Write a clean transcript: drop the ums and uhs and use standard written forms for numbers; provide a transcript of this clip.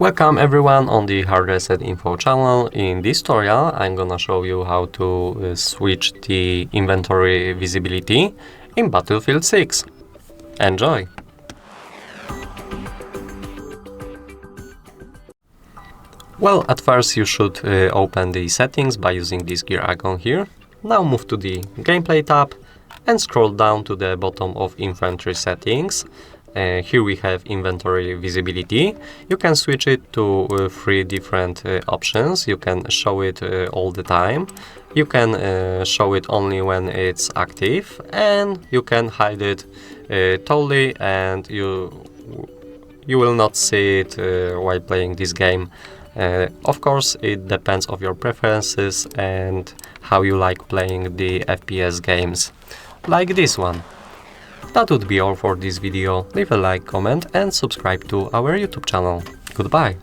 Welcome everyone on the Hard Reset Info channel. In this tutorial I'm gonna show you how to switch the inventory visibility in Battlefield 6. Enjoy! Well, at first you should open the settings by using this gear icon here. Now move to the Gameplay tab and scroll down to the bottom of Infantry settings. Here we have inventory visibility. You can switch it to three different options. You can show it all the time. You can show it only when it's active, and you can hide it totally, and you will not see it while playing this game. Of course, it depends on your preferences and how you like playing the FPS games, like this one. That would be all for this video. Leave a like, comment and subscribe to our YouTube channel. Goodbye!